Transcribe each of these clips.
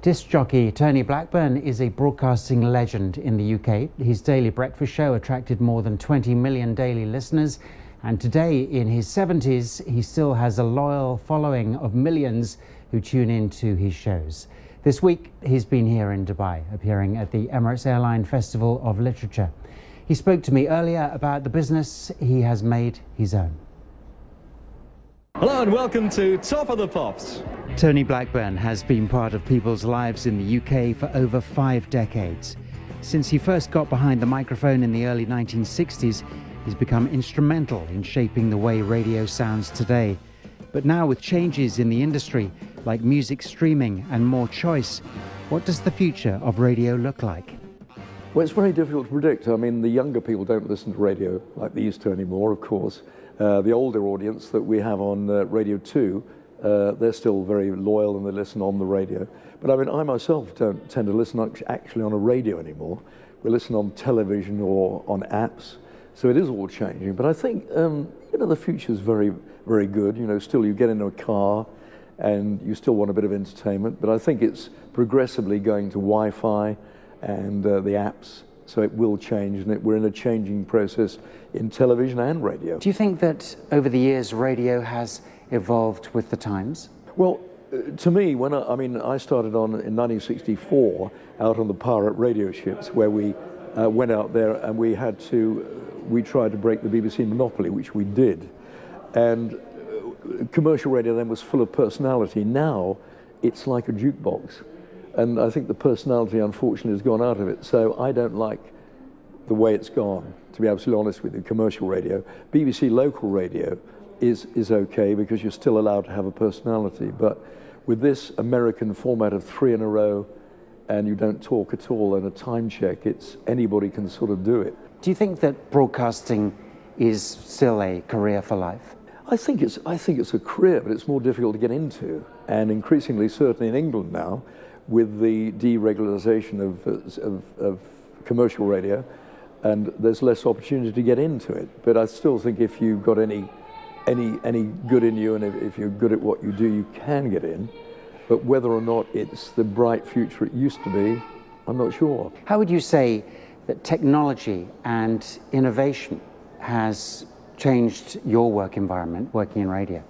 Disc jockey Tony Blackburn is a broadcasting legend in the UK. His daily breakfast show attracted more than 20 million daily listeners, and today, in his 70s, he still has a loyal following of millions who tune in to his shows. This week, he's been here in Dubai, appearing at the Emirates Airline Festival of Literature. He spoke to me earlier about the business he has made his own. Hello and welcome to Top of the Pops. Tony Blackburn has been part of people's lives in the UK for over 5 decades. Since he first got behind the microphone in the early 1960s, he's become instrumental in shaping the way radio sounds today. But now, with changes in the industry, like music streaming and more choice, what does the future of radio look like? Well, it's very difficult to predict. I mean, the younger people don't listen to radio like they used to anymore, of course. The older audience that we have on Radio 2, they're still very loyal and they listen on the radio. But I mean, I myself don't tend to listen actually on a radio anymore. We listen on television or on apps. So it is all changing. But I think, the future is very, very good. Still you get into a car and you still want a bit of entertainment. But I think it's progressively going to Wi-Fi and the apps. So it will change, and we're in a changing process in television and radio. Do you think that over the years radio has evolved with the times? Well, to me, I started in 1964 out on the pirate radio ships where we went out there and we tried to break the BBC monopoly, which we did. And commercial radio then was full of personality. Now it's like a jukebox. And I think the personality, unfortunately, has gone out of it. So I don't like the way it's gone, to be absolutely honest with you, commercial radio. BBC local radio is okay because you're still allowed to have a personality. But with this American format of 3 in a row, and you don't talk at all, and a time check, anybody can sort of do it. Do you think that broadcasting is still a career for life? I think it's a career, but it's more difficult to get into. And increasingly, certainly in England now, with the deregularization of commercial radio, and there's less opportunity to get into it. But I still think if you've got any good in you, and if you're good at what you do, you can get in. But whether or not it's the bright future it used to be, I'm not sure. How would you say that technology and innovation has changed your work environment, working in radio?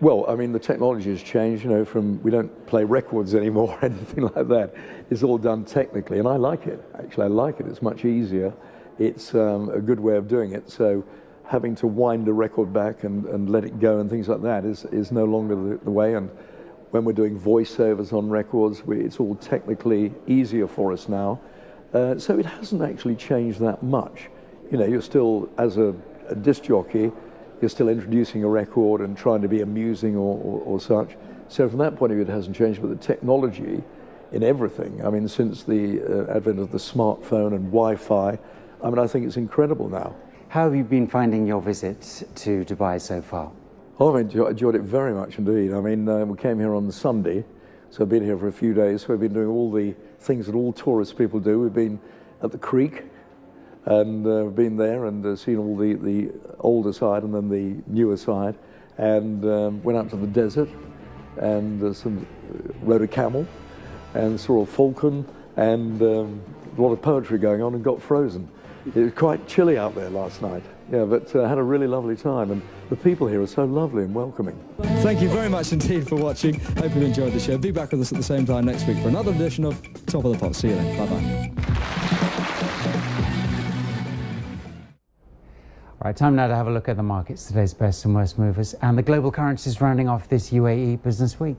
Well, I mean, the technology has changed, we don't play records anymore or anything like that. It's all done technically, and I like it. Actually, I like it. It's much easier. It's a good way of doing it. So having to wind a record back and let it go and things like that is no longer the way. And when we're doing voiceovers on records, it's all technically easier for us now. So it hasn't actually changed that much. You're still, as a disc jockey, you're still introducing a record and trying to be amusing or such. So from that point of view, it hasn't changed. But the technology in everything, I mean, since the advent of the smartphone and Wi-Fi, I think it's incredible now. How have you been finding your visit to Dubai so far? Oh, I've enjoyed it very much indeed. I mean, we came here on Sunday, so I've been here for a few days. So we've been doing all the things that all tourist people do. We've been at the creek, and been there and seen all the older side and then the newer side, and went out to the desert and rode a camel and saw a falcon and a lot of poetry going on and got frozen. It was quite chilly out there last night, but had a really lovely time, and the people here are so lovely and welcoming. Thank you very much indeed for watching. Hope you enjoyed the show. Be back with us at the same time next week for another edition of Top of the Pops. See you then. Bye-bye. All right, time now to have a look at the markets, today's best and worst movers, and the global currencies rounding off this UAE business week.